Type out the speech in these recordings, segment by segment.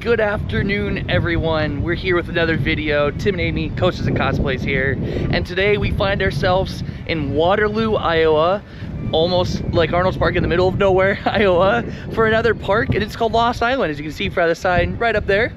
Good afternoon, everyone. We're here with another video. Tim and Amy, Coaches and Cosplays here. And today we find ourselves in Waterloo, Iowa, almost like Arnold's Park in the middle of nowhere, Iowa, for another park, and it's called Lost Island, as you can see from the sign right up there.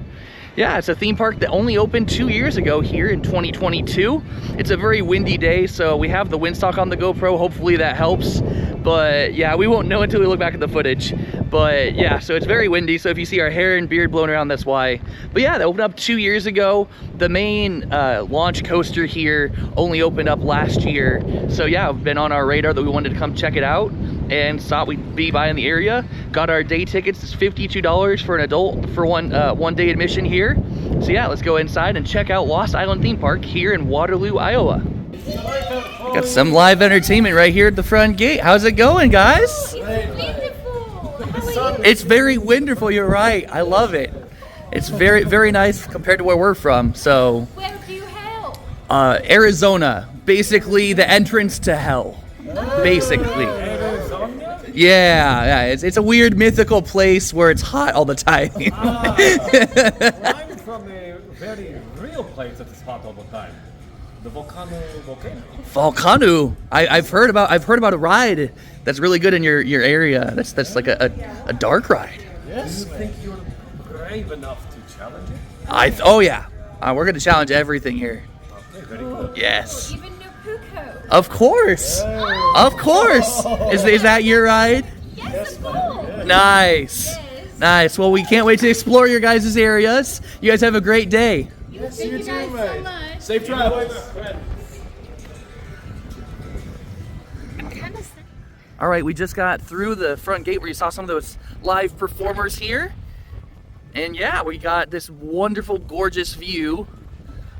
Yeah, it's a theme park that only opened 2 years ago here in 2022. It's a very windy day, so we have the windsock on the GoPro. Hopefully that helps. But yeah, we won't know until we look back at the footage. But yeah, so it's very windy, so if you see our hair and beard blowing around, that's why. But yeah, they opened up 2 years ago. The main launch coaster here only opened up last year. So yeah, it's been on our radar that we wanted to come check it out and thought we'd be by in the area. Got our day tickets. It's $52 for an adult for one day admission here. So yeah, let's go inside and check out Lost Island Theme Park here in Waterloo, Iowa. Got some live entertainment right here at the front gate. How's it going, guys? It's very wonderful, you're right. I love it. It's very, very nice compared to where we're from. So where do you help? Arizona, basically the entrance to hell. Basically. Yeah, it's a weird mythical place where it's hot all the time. I'm from a very real place that is hot all the time. The Valkanu volcano. Valkanu. I've heard about a ride that's really good in your area. That's like a dark ride. Yes. Do you think you're brave enough to challenge it? Oh yeah. We're gonna challenge everything here. Okay, very good. Yes. Even Nopuko. Of course. Yeah. Of course. Is that your ride? Yes, of course. Nice. Yes. Nice. Well, we can't wait to explore your guys' areas. You guys have a great day. Yes, Thank you guys so much. Safe travels. All right, we just got through the front gate where you saw some of those live performers here. And yeah, we got this wonderful, gorgeous view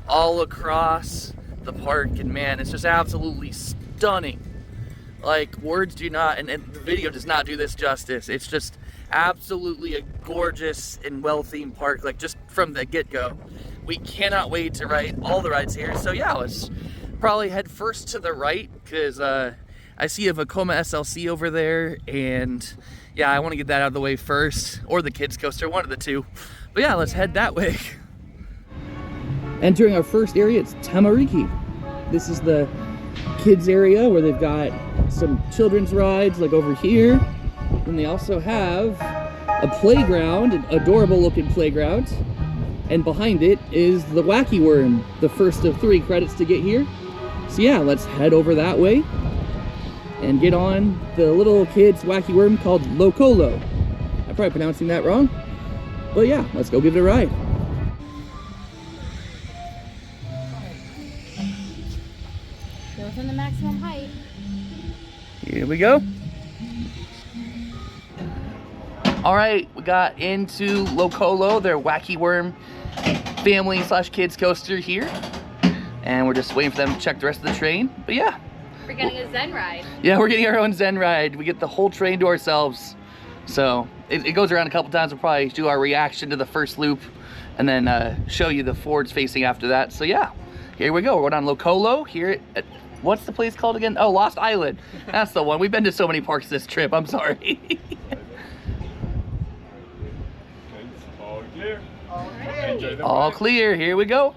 all across the park. And man, it's just absolutely stunning. Like, words do not, and the video does not do this justice. It's just absolutely a gorgeous and well-themed park, like just from the get-go. We cannot wait to ride all the rides here. So yeah, let's probably head first to the right, because I see a Vekoma SLC over there, and yeah, I want to get that out of the way first, or the kids coaster, one of the two. But yeah, let's head that way. Entering our first area, it's Tamariki. This is the kids area where they've got some children's rides like over here. And they also have a playground, an adorable looking playground. And behind it is the Wacky Worm, the first of 3 credits to get here. So yeah, let's head over that way and get on the little kids Wacky Worm called Lokolo. I'm probably pronouncing that wrong. But yeah, let's go give it a ride. Go within the maximum height. Here we go. All right, we got into Lokolo, their Wacky Worm family / kids coaster here. And we're just waiting for them to check the rest of the train. But yeah. We're getting a Zen ride. Yeah, we're getting our own Zen ride. We get the whole train to ourselves. So it goes around a couple times. We'll probably do our reaction to the first loop and then show you the forwards facing after that. So yeah, here we go. We're going on Lokolo here at, what's the place called again? Oh, Lost Island. That's the one. We've been to so many parks this trip. I'm sorry. All clear. Alright. All clear. Here we go.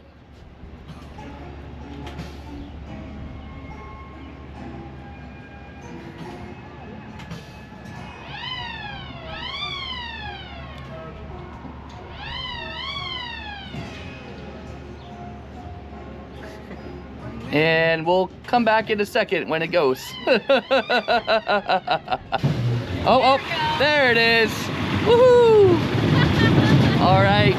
And we'll come back in a second when it goes. Oh, there it is. Woohoo! All right.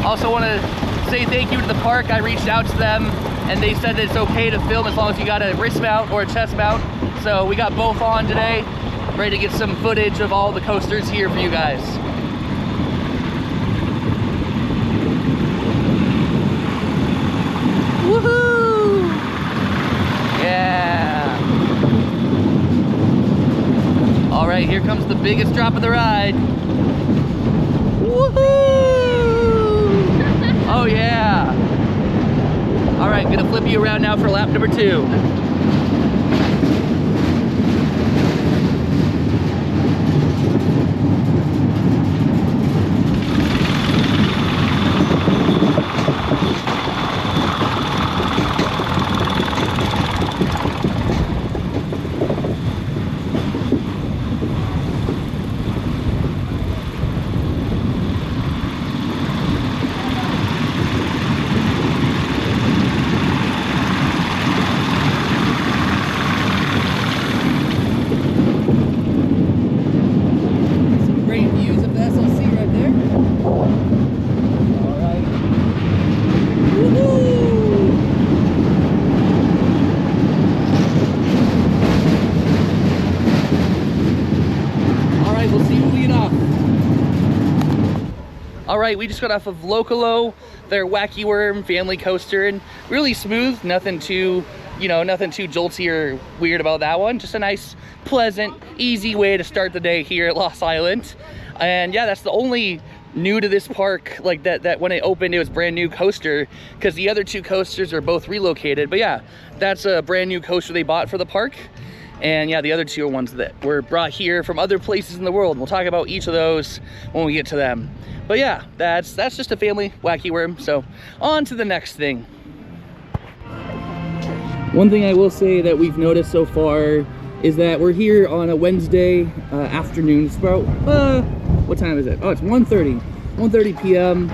Also want to say thank you to the park. I reached out to them and they said that it's okay to film as long as you got a wrist mount or a chest mount. So we got both on today, ready to get some footage of all the coasters here for you guys. Woohoo! Yeah! All right, here comes the biggest drop of the ride. Woohoo! Oh yeah! All right, gonna flip you around now for lap number 2. we just got off of Lokolo, their wacky worm family coaster, and really smooth, nothing too, you know, nothing too jolty or weird about that one. Just a nice, pleasant, easy way to start the day here at Lost Island. And yeah, that's the only new to this park, like that when it opened, it was brand new coaster, because the other two coasters are both relocated. But yeah, that's a brand new coaster they bought for the park. And yeah, the other two are ones that were brought here from other places in the world. We'll talk about each of those when we get to them. But yeah, that's just a family wacky worm. So on to the next thing. One thing I will say that we've noticed so far is that we're here on a Wednesday afternoon. It's about, what time is it? Oh, it's 1:30 p.m.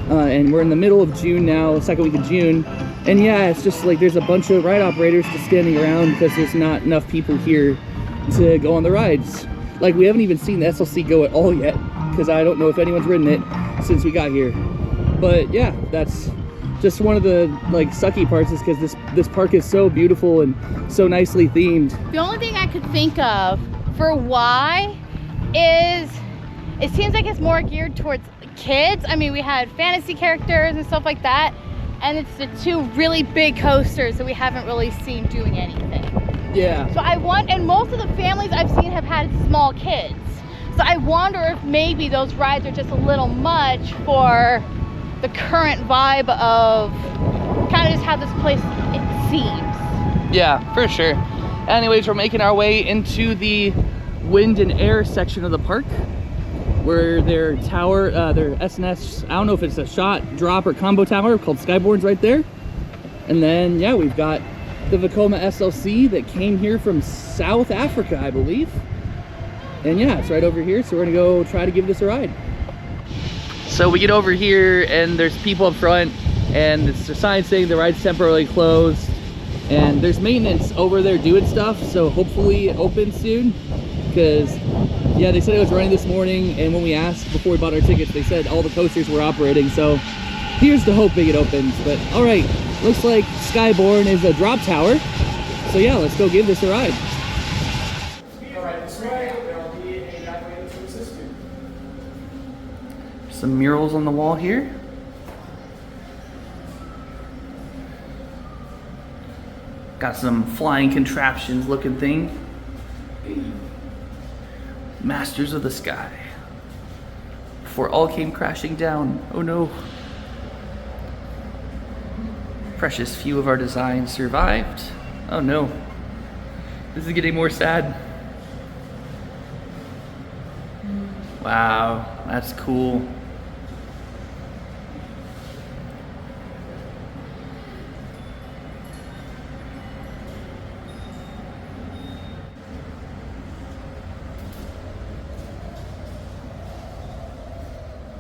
And we're in the middle of June now, second week of June. And yeah, it's just like there's a bunch of ride operators just standing around because there's not enough people here to go on the rides. Like, we haven't even seen the SLC go at all yet, because I don't know if anyone's ridden it since we got here. But yeah, that's just one of the like sucky parts, is because this park is so beautiful and so nicely themed. The only thing I could think of for why is it seems like it's more geared towards kids. I mean, we had fantasy characters and stuff like that, and it's the two really big coasters that we haven't really seen doing anything. Yeah. So I want, and most of the families I've seen have had small kids. So I wonder if maybe those rides are just a little much for the current vibe of kind of just how this place it seems. Yeah, for sure. Anyways, we're making our way into the wind and air section of the park, where their tower, their SNS, I don't know if it's a shot, drop, or combo tower called Skyborne's right there. And then, yeah, we've got the Vekoma SLC that came here from South Africa, I believe. And yeah, it's right over here, so we're gonna go try to give this a ride. So we get over here and there's people up front, and it's a sign saying the ride's temporarily closed. And there's maintenance over there doing stuff, so hopefully it opens soon. Because yeah, they said it was running this morning, and when we asked before we bought our tickets, they said all the coasters were operating. So here's to hoping it opens. But all right, looks like Skyborne is a drop tower. So yeah, let's go give this a ride. Some murals on the wall here. Got some flying contraptions looking thing. Masters of the Sky. Before all came crashing down. Oh no. Precious few of our designs survived. Oh no. This is getting more sad. Wow, that's cool.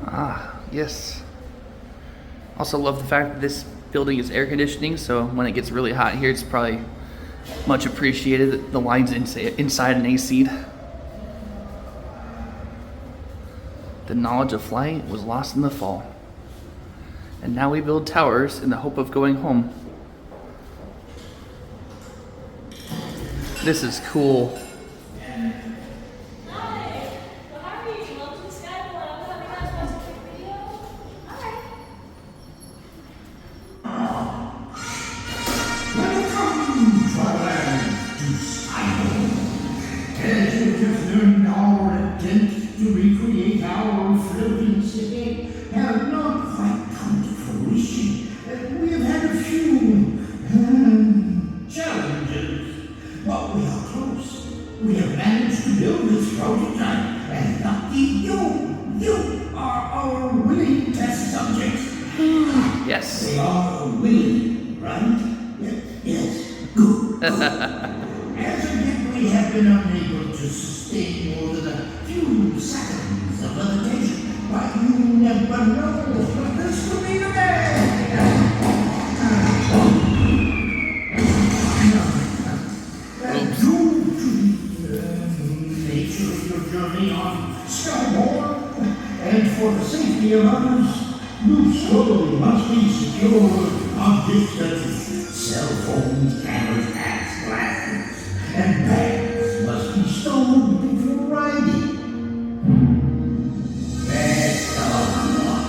Ah, yes. Also love the fact that this building is air conditioning, so when it gets really hot here, it's probably much appreciated that the line's inside an AC. The knowledge of flight was lost in the fall. And now we build towers in the hope of going home. This is cool. Yes. They are willing, right? Yes. Good. As of yet, we have been unable to sustain more than a few seconds of levitation. But you never know what this could be today. Due to the nature of your journey on Skyborne, and for the safety of others, you slowly must be secured. Objects such as cell phones, cameras, hats, glasses, and bags must be stowed before riding. Best of luck.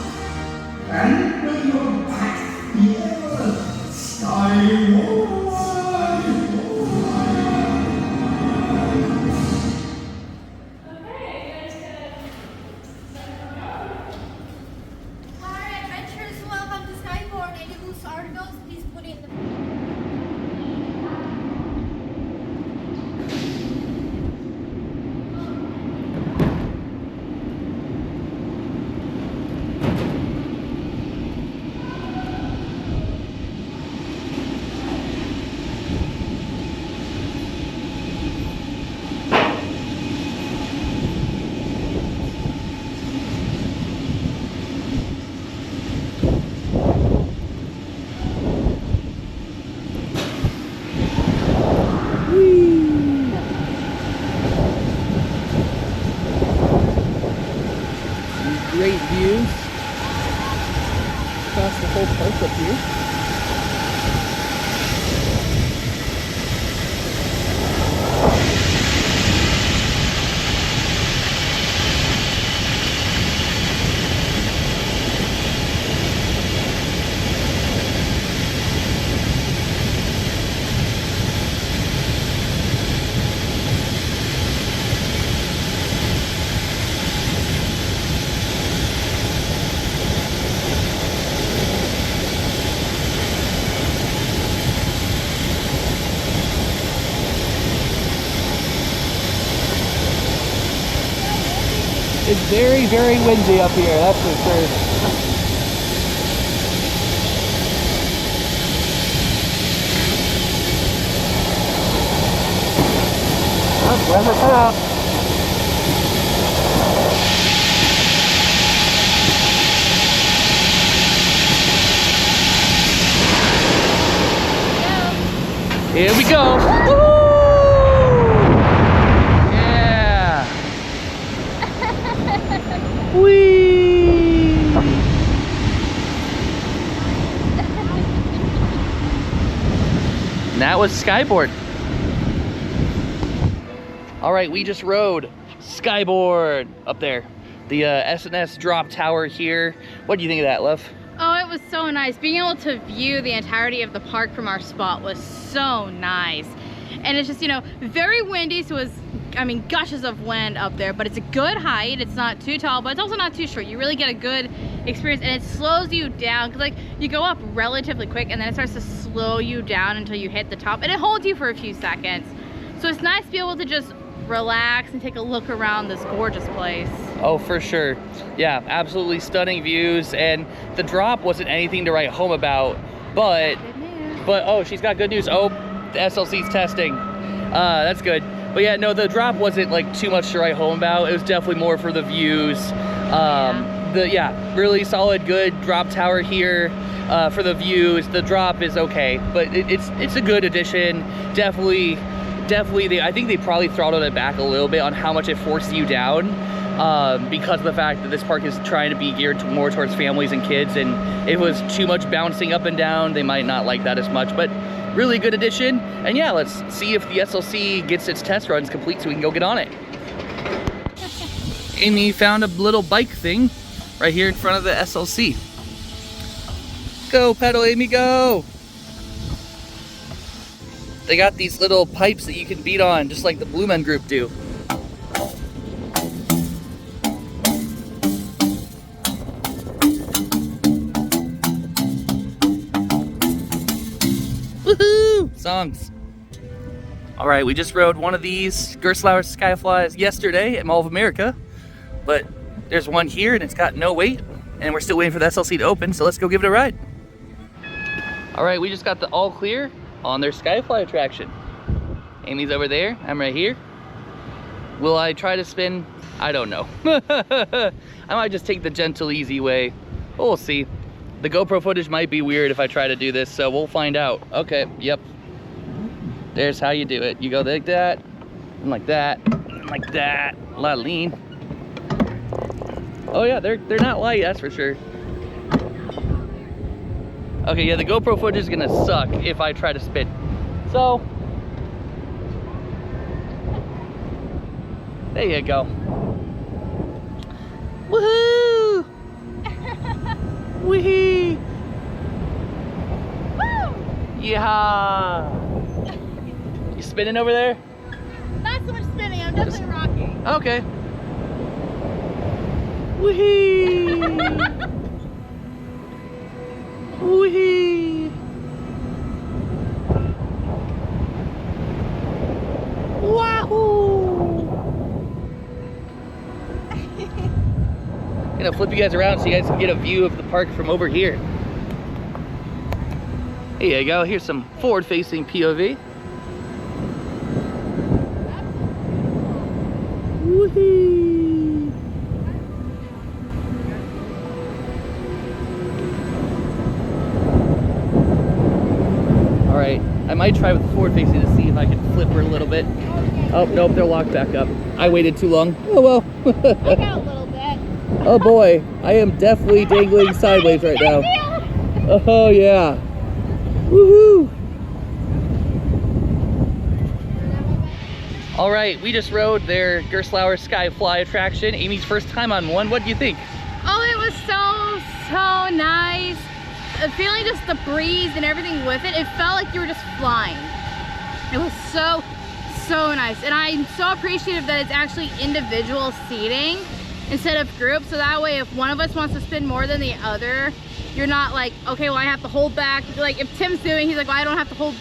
across the whole park up here. It's very, very windy up here, that's for sure. Oh, weather cut out. Here we go. Woo! Whee! And that was Skyborne. All right, we just rode Skyborne up there. The S&S drop tower here. What do you think of that, love? Oh, it was so nice. Being able to view the entirety of the park from our spot was so nice. And it's just, you know, very windy, so it was, I mean, gushes of wind up there, but it's a good height. It's not too tall, but it's also not too short. You really get a good experience, and it slows you down, because like you go up relatively quick and then it starts to slow you down until you hit the top, and it holds you for a few seconds. So it's nice to be able to just relax and take a look around this gorgeous place. Oh, for sure. Yeah, absolutely stunning views, and the drop wasn't anything to write home about, but oh, she's got good news. Oh, the SLC's testing. That's good. But yeah, no, the drop wasn't like too much to write home about. It was definitely more for the views. Really solid, good drop tower here for the views. The drop is okay, but it's a good addition. Definitely, I think they probably throttled it back a little bit on how much it forced you down, because of the fact that this park is trying to be geared more towards families and kids, and if it was too much bouncing up and down, they might not like that as much. But really good addition. And yeah, let's see if the SLC gets its test runs complete so we can go get on it. Amy found a little bike thing right here in front of the SLC. Go pedal, Amy, go! They got these little pipes that you can beat on, just like the Blue Men group do. Woohoo! Songs. All right, we just rode one of these Gerstlauer Skyflies yesterday at Mall of America, but there's one here and it's got no wait, and we're still waiting for the SLC to open, so let's go give it a ride. All right, we just got the all clear on their Skyfly attraction. Amy's over there, I'm right here. Will I try to spin? I don't know. I might just take the gentle, easy way. We'll see. The GoPro footage might be weird if I try to do this, so we'll find out. Okay, yep. There's how you do it. You go like that, and like that, and like that. A lot of lean. Oh yeah, they're not light, that's for sure. Okay, yeah, the GoPro footage is gonna suck if I try to spin. So, there you go. Woohoo! Wee! Woo! Yeah! You spinning over there? Not so much spinning, I'm definitely rocking. Okay. Wee! Wee! Wahoo! Gonna flip you guys around so you guys can get a view of the park from over here. Here you go, here's some forward-facing POV. Woohoo! All right, I might try with the forward-facing to see if I can flip her a little bit. Oh, nope, they're locked back up. I waited too long. Oh well. I got a little bit. Oh boy, I am definitely dangling sideways right now. Oh yeah. Woohoo! All right, we just rode their Gerstlauer Skyfly attraction. Amy's first time on one. What do you think? Oh, it was so nice. Feeling just the breeze and everything with it, it felt like you were just flying. It was so nice. And I'm so appreciative that it's actually individual seating instead of group. So that way, if one of us wants to spin more than the other, you're not like, okay, well, I have to hold back. Like if Tim's doing, he's like, well, I don't have to hold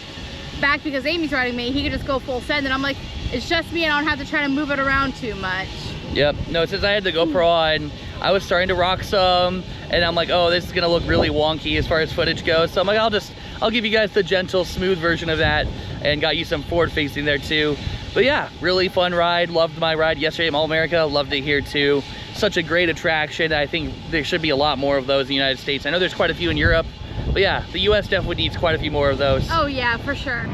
back because Amy's riding me. He could just go full send. And I'm like, it's just me and I don't have to try to move it around too much. Yep, no, since I had the GoPro on, I was starting to rock some, and I'm like, oh, this is gonna look really wonky as far as footage goes. So I'm like, I'll give you guys the gentle, smooth version of that, and got you some forward facing there too. But yeah, really fun ride. Loved my ride yesterday at Mall America. Loved it here too. Such a great attraction. I think there should be a lot more of those in the United States. I know there's quite a few in Europe, but yeah, the US definitely needs quite a few more of those. Oh yeah, for sure.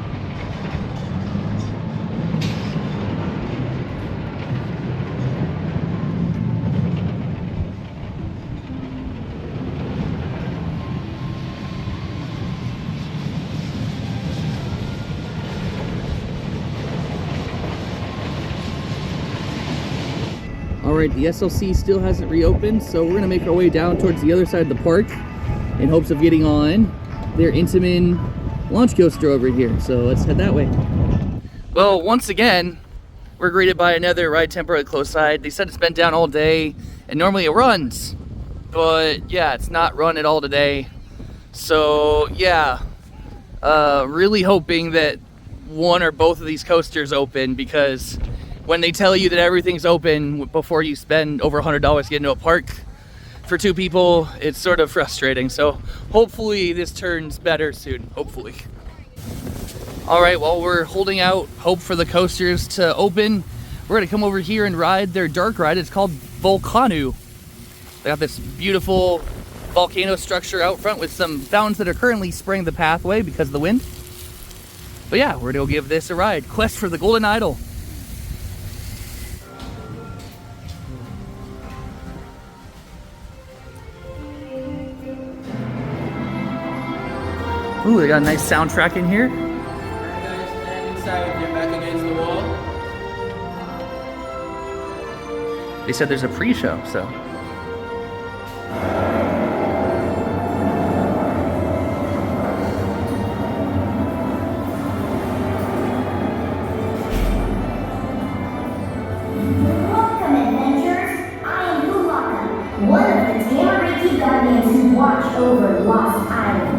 All right, the SLC still hasn't reopened, so we're gonna make our way down towards the other side of the park in hopes of getting on their Intamin launch coaster over here. So let's head that way. Well, once again, we're greeted by another ride temporarily closed side. They said it's been down all day, and normally it runs, but yeah, it's not run at all today. So yeah, really hoping that one or both of these coasters open, because when they tell you that everything's open before you spend over $100 getting to a park for two people, it's sort of frustrating. So hopefully this turns better soon, hopefully. All right, while we're holding out hope for the coasters to open, we're gonna come over here and ride their dark ride. It's called Valkanu. They got this beautiful volcano structure out front with some fountains that are currently spraying the pathway because of the wind. But yeah, we're gonna go give this a ride. Quest for the Golden Idol. Ooh, they got a nice soundtrack in here. Alright guys, stand inside with your back against the wall. They said there's a pre-show, so. Welcome, adventurers. I am Lokolo, one of the Tamariki guardians who watch over Lost Island.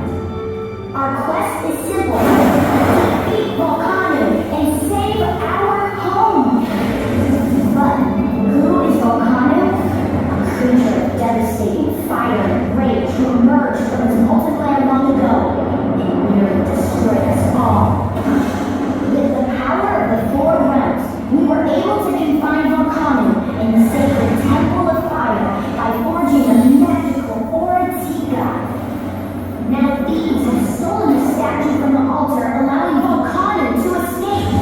Our quest is simple: defeat Valkanu and save our home. But who is Valkanu? A creature of devastating fire and rage who emerged from its molten land long ago and nearly destroyed us all. With the power of the four realms, we were able to confine Valkanu in the sacred Temple of Fire by forging a magical Oratika. Now thieves have stolen the statue from the altar, allowing Valkanu to escape.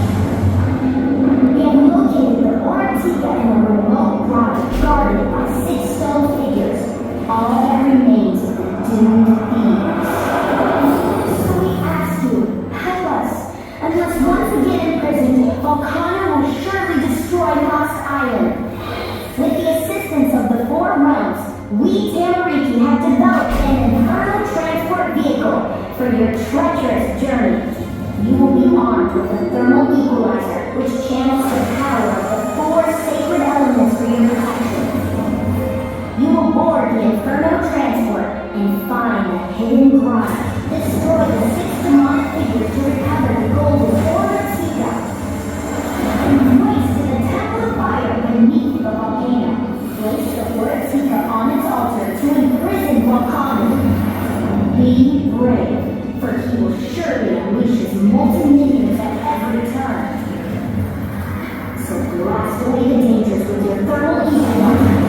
We have located the Oratika in a remote grotto guarded by 6 stone figures, all that remains of the doomed thieves. So we ask you, help us. Unless once again imprisoned, Valkanu will surely destroy Lost Island. With the assistance of the four realms, we Tamariki have developed an infernal transport vehicle for your treacherous journey. You will be armed with a thermal equalizer, which channels the power of the 4 sacred elements for your protection. You will board the Inferno transport and find the hidden grotto. Destroy the 6 demonic figures to recover the golden Oratika. And race to the Temple of Fire beneath the volcano. Place the Oratika on its altar to imprison Valkanu. Be brave, for he will surely unleash his molten minions at every turn. So blast away the dangers with your thermal equalizer.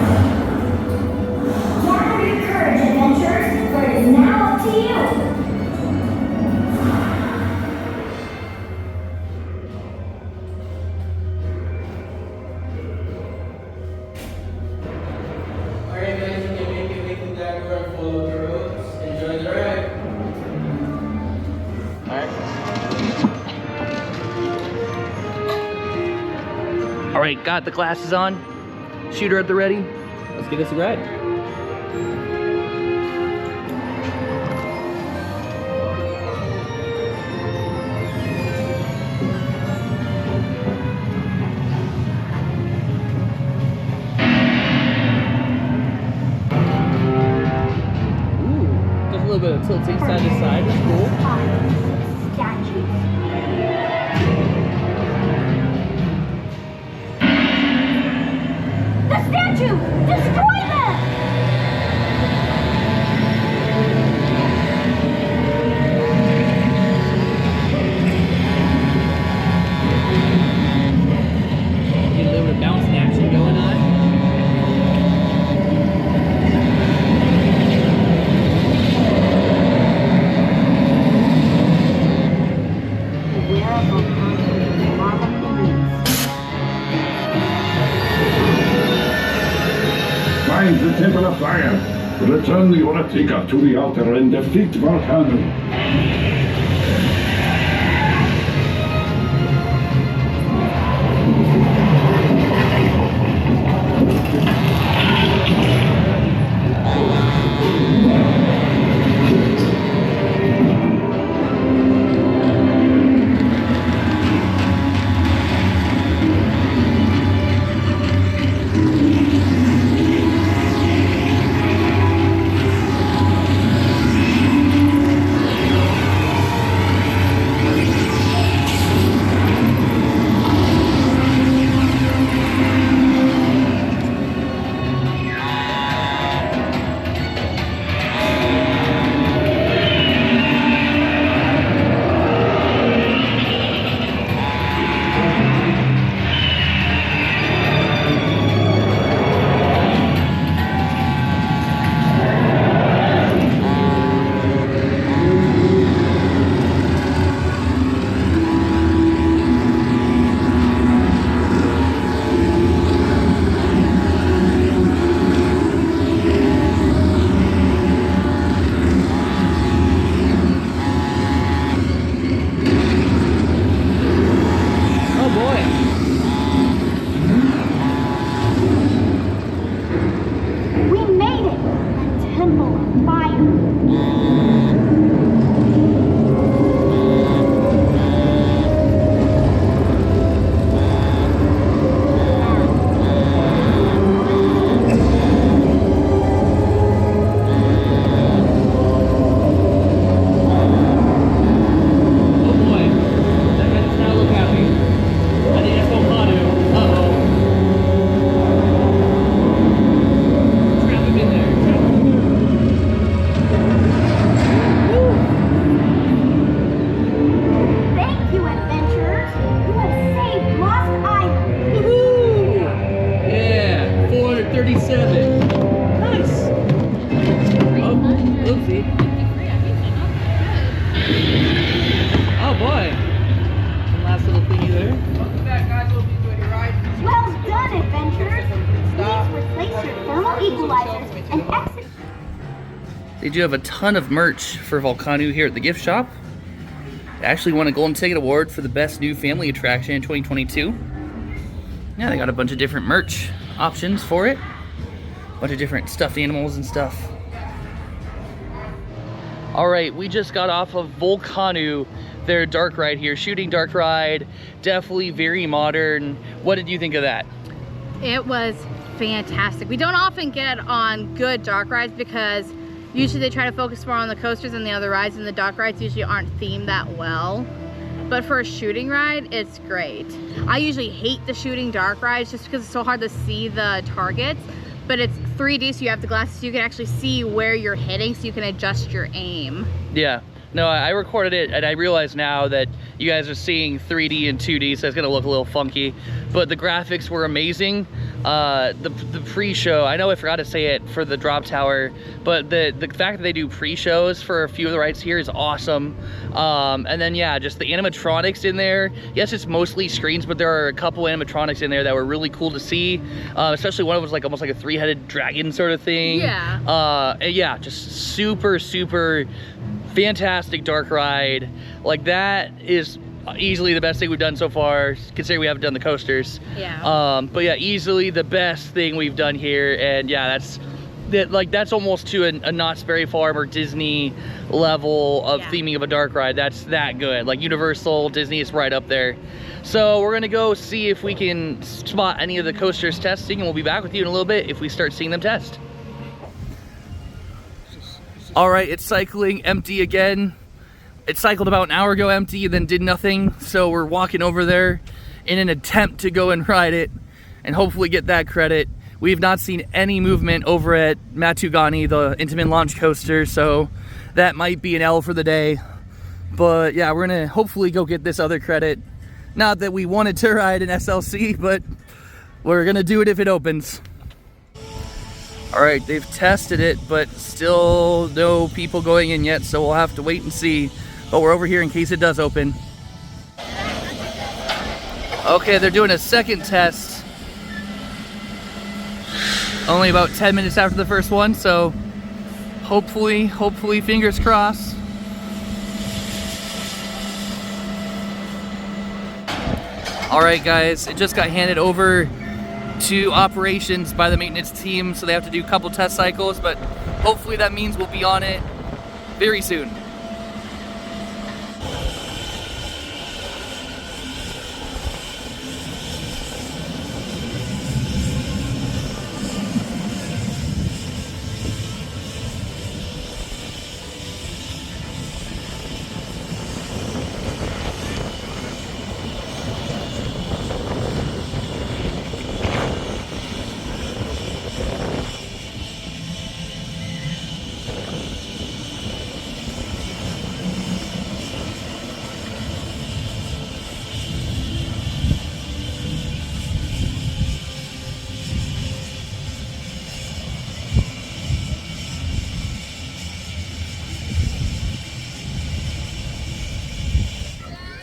Gather your courage, adventurers, for it is now up to you. Alright guys, you can make your way to that door and follow the roads. Enjoy the ride. right, got the glasses on. Shooter at the ready. Let's get this a ride. Ooh, there's a little bit of tilting side to side. That's cool. The statue! Destroy them! Get a little bit of bouncing action going on. Beware of Valkanu lava police. Find the Temple of Fire. Return the Oratika to the altar and defeat Valkanu. They do have a ton of merch for Valkanu here at the gift shop. They actually won a Golden Ticket Award for the best new family attraction in 2022. Yeah, they got a bunch of different merch options for it. A bunch of different stuffed animals and stuff. All right, we just got off of Valkanu, their dark ride here, shooting dark ride, definitely very modern. What did you think of that? It was fantastic. We don't often get on good dark rides because usually they try to focus more on the coasters and the other rides, and the dark rides usually aren't themed that well. But for a shooting ride, it's great. I usually hate the shooting dark rides just because it's so hard to see the targets, but it's 3D, so you have the glasses so you can actually see where you're hitting so you can adjust your aim. Yeah. No, I recorded it and I realize now that you guys are seeing 3D and 2D, so it's gonna look a little funky. But the graphics were amazing. The pre-show, I know I forgot to say it for the drop tower, but the fact that they do pre-shows for a few of the rides here is awesome. And then yeah, just the animatronics in there. Yes, it's mostly screens, but there are a couple animatronics in there that were really cool to see. Especially one of them was like almost like a three-headed dragon sort of thing. Yeah. And yeah, just super, super fantastic dark ride. Like that is easily the best thing we've done so far, considering we haven't done the coasters. Yeah. But yeah, easily the best thing we've done here. And yeah, that's almost to a Knott's Berry Farm or Disney level of theming of a dark ride. That's that good. Like Universal, Disney is right up there. So we're gonna go see if we can spot any of the coasters testing, and we'll be back with you in a little bit if we start seeing them test. All right, it's cycling empty again. It cycled about an hour ago empty and then did nothing. So we're walking over there in an attempt to go and ride it and hopefully get that credit. We've not seen any movement over at Matugani, the Intamin launch coaster, so that might be an L for the day. But yeah, we're gonna hopefully go get this other credit. Not that we wanted to ride an SLC, but we're gonna do it if it opens. All right, they've tested it, but still no people going in yet, so we'll have to wait and see. But we're over here in case it does open. Okay, they're doing a second test. Only about 10 minutes after the first one, so hopefully, fingers crossed. All right, guys, it just got handed over to operations by the maintenance team, so they have to do a couple test cycles, but hopefully that means we'll be on it very soon.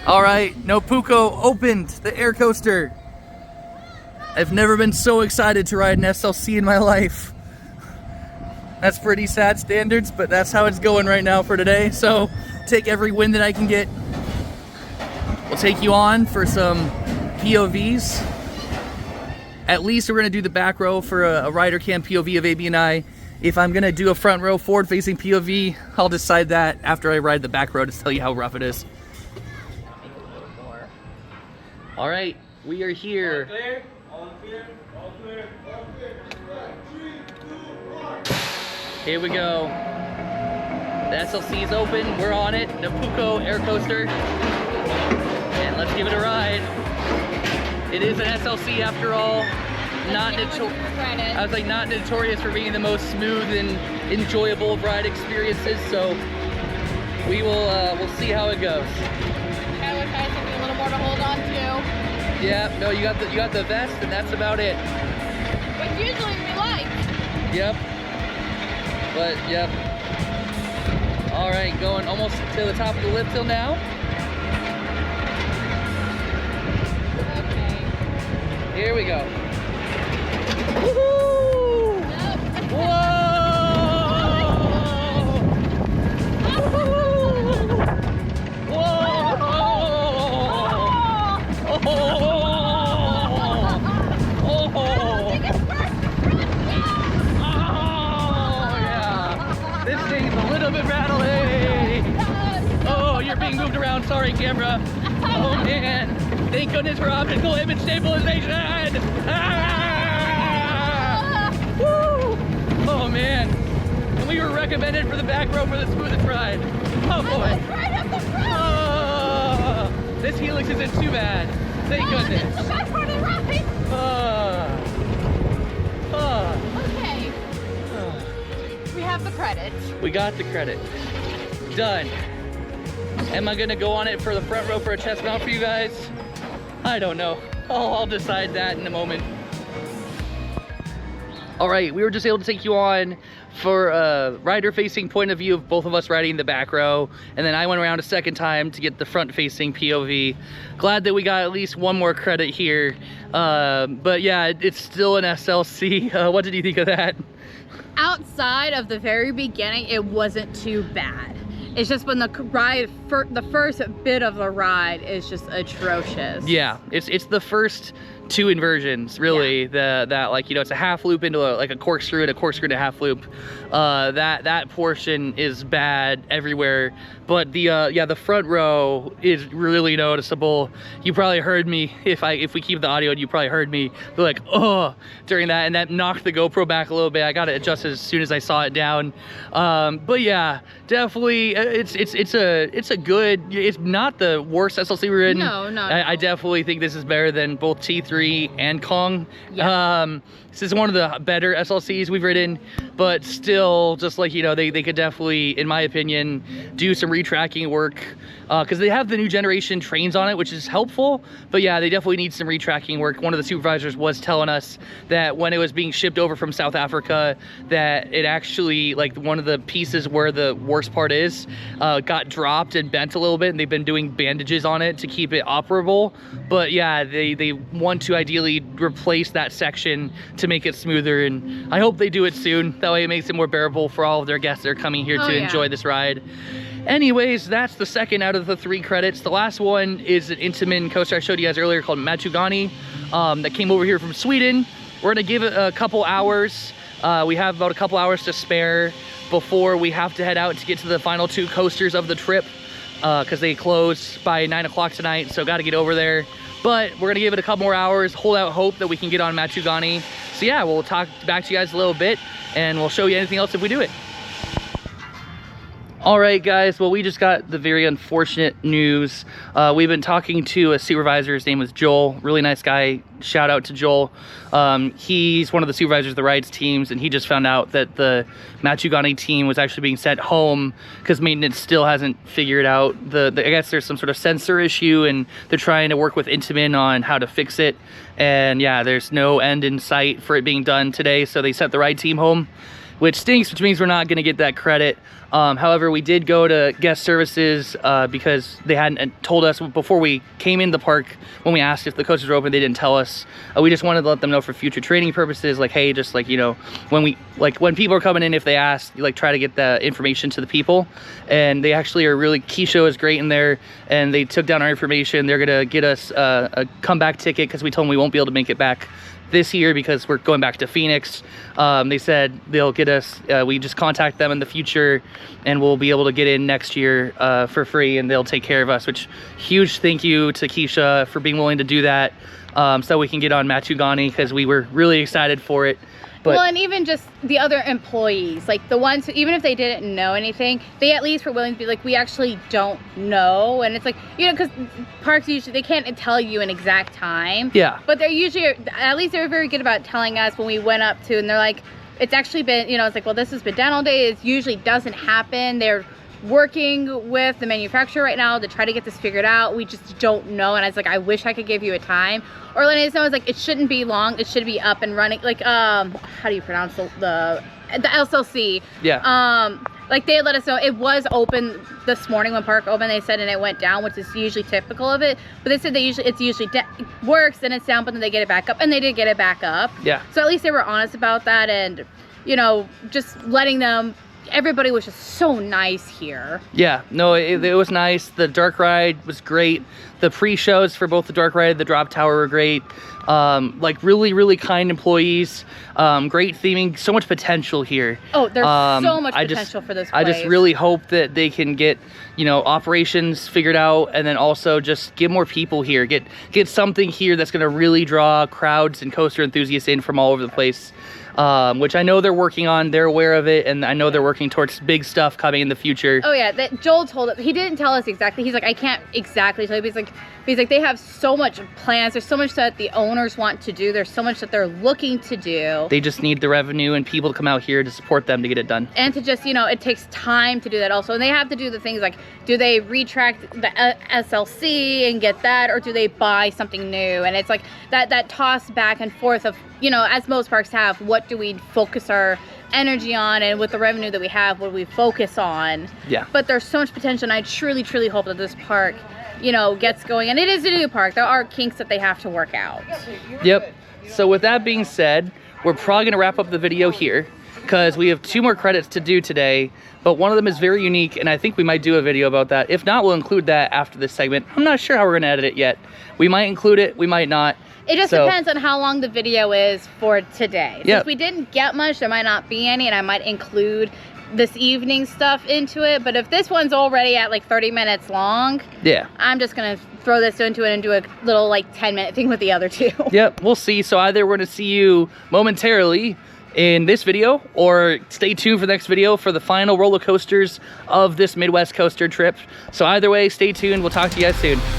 All right, Nopuko opened the air coaster. I've never been so excited to ride an SLC in my life. That's pretty sad standards, but that's how it's going right now for today. So take every win that I can get. We'll take you on for some POVs. At least we're gonna do the back row for a rider cam POV of AB and I. If I'm gonna do a front row forward facing POV, I'll decide that after I ride the back row to tell you how rough it is. All right, we are here. All clear? All clear? All clear? All clear. 3, 2, 1. Here we go. The SLC is open. We're on it. Nopuko air coaster. And let's give it a ride. It is an SLC after all. Not notorious for being the most smooth and enjoyable of ride experiences. So we will we'll see how it goes. A little more to hold on to. Yeah, no, you got the vest, and that's about it. Which usually we like. Yep. But yep. All right, going almost to the top of the lip till now. Okay. Here we go. Woohoo! Nope. Whoa! Moved around, sorry camera. Oh man, thank goodness for optical image stabilization. Ah! Woo! Oh man, and we were recommended for the back row for the smoothest ride. Oh boy. Right up the front. Oh, this helix isn't too bad. Thank goodness. It's the best part of the ride. Okay. We have the credit. We got the credit. Done. Am I gonna go on it for the front row for a test mount for you guys? I don't know. I'll decide that in a moment. All right, we were just able to take you on for a rider-facing point of view of both of us riding the back row, and then I went around a second time to get the front-facing POV. Glad that we got at least one more credit here. But yeah, it's still an SLC. What did you think of that? Outside of the very beginning, it wasn't too bad. It's just when the ride, the first bit of the ride is just atrocious. Yeah, it's the first two inversions really. That like, you know, it's a half loop into like a corkscrew and a corkscrew to half loop. That portion is bad everywhere, but the front row is really noticeable. You probably heard me, if we keep the audio, you probably heard me be like, oh, during that, and that knocked the GoPro back a little bit. I got it adjusted as soon as I saw it down. But yeah, definitely it's not the worst SLC we've ridden. No, I definitely think this is better than both T3 and Kong. Yeah. This is one of the better SLCs we've ridden, but still, just like, you know, they could definitely, in my opinion, do some retracking work, because they have the new generation trains on it, which is helpful, but yeah, they definitely need some retracking work. One of the supervisors was telling us that when it was being shipped over from South Africa, that it actually, like, one of the pieces where the worst part is, got dropped and bent a little bit, and they've been doing bandages on it to keep it operable. But yeah, they want to ideally replace that section to make it smoother, and I hope they do it soon. That way it makes it more bearable for all of their guests that are coming here to enjoy this ride. Anyways, that's the second out of the 3 credits. The last one is an Intamin coaster I showed you guys earlier called Matugani, that came over here from Sweden. We're gonna give it a couple hours. We have about a couple hours to spare before we have to head out to get to the final 2 coasters of the trip, because they close by 9 o'clock tonight, so got to get over there. But we're gonna give it a couple more hours, hold out hope that we can get on Matugani. So yeah, we'll talk back to you guys a little bit, and we'll show you anything else if we do it. All right, guys, well, we just got the very unfortunate news. We've been talking to a supervisor. His name was Joel, really nice guy. Shout out to Joel. He's one of the supervisors of the rides teams, and he just found out that the Matugani team was actually being sent home because maintenance still hasn't figured out I guess there's some sort of sensor issue, and they're trying to work with Intamin on how to fix it. And yeah, there's no end in sight for it being done today, so they sent the ride team home, which stinks, which means we're not going to get that credit. However, we did go to guest services because they hadn't told us before we came in the park. When we asked if the coasters were open, they didn't tell us. We just wanted to let them know for future training purposes, like, hey, just like, you know, when people are coming in, if they ask, you like try to get the information to the people. And they actually are really, Keisha is great in there, and they took down our information. They're gonna get us a comeback ticket because we told them we won't be able to make it back this year because we're going back to Phoenix. They said they'll get us, we just contact them in the future, and we'll be able to get in next year for free, and they'll take care of us, which huge thank you to Keisha for being willing to do that, so we can get on Matugani, because we were really excited for it. But well, and even just the other employees, like the ones who, even if they didn't know anything, they at least were willing to be like, we actually don't know. And it's like, you know, because parks usually, they can't tell you an exact time. Yeah. But they're usually, at least they were very good about telling us when we went up to, and they're like, it's actually been, you know, it's like, well, this has been done all day. It usually doesn't happen. They're working with the manufacturer right now to try to get this figured out. We just don't know. And I was like, I wish I could give you a time. Or Lenny was like, it shouldn't be long, it should be up and running, like how do you pronounce the SLC? Yeah. Like they let us know it was open this morning when park opened, they said, and it went down, which is usually typical of it. But they said it's usually works, then it's down, but then they get it back up, and they did get it back up. Yeah. So at least they were honest about that, and you know, just letting them. Everybody was just so nice here. Yeah, no, it was nice. The dark ride was great. The pre-shows for both the dark ride and the drop tower were great. Like really kind employees. Great theming. So much potential here. Oh, there's so much potential for this place. I just really hope that they can get, you know, operations figured out, and then also just get more people here. Get something here that's going to really draw crowds and coaster enthusiasts in from all over the place. Which I know they're working on, they're aware of it, and I know they're working towards big stuff coming in the future. Oh yeah, that Joel told us, he didn't tell us exactly, he's like, I can't exactly tell you, but he's like, they have so much plans, there's so much that the owners want to do, there's so much that they're looking to do. They just need the revenue and people to come out here to support them to get it done. And to just, you know, it takes time to do that also, and they have to do the things like, do they retract the SLC and get that, or do they buy something new? And it's like, that toss back and forth of, you know, as most parks have, what do we focus our energy on, and with the revenue that we have, what do we focus on? Yeah. But there's so much potential, and I truly hope that this park, you know, gets going. And it is a new park. There are kinks that they have to work out. Yep. So with that being said, we're probably gonna wrap up the video here, because we have 2 more credits to do today, but one of them is very unique, and I think we might do a video about that. If not, we'll include that after this segment. I'm not sure how we're gonna edit it yet. We might include it, we might not. It just depends on how long the video is for today. Yep. Since we didn't get much, there might not be any, and I might include this evening stuff into it. But if this one's already at like 30 minutes long, yeah, I'm just gonna throw this into it and do a little like 10-minute thing with the other 2. Yep, we'll see. So either we're gonna see you momentarily in this video, or stay tuned for the next video for the final roller coasters of this Midwest coaster trip. So either way, stay tuned. We'll talk to you guys soon.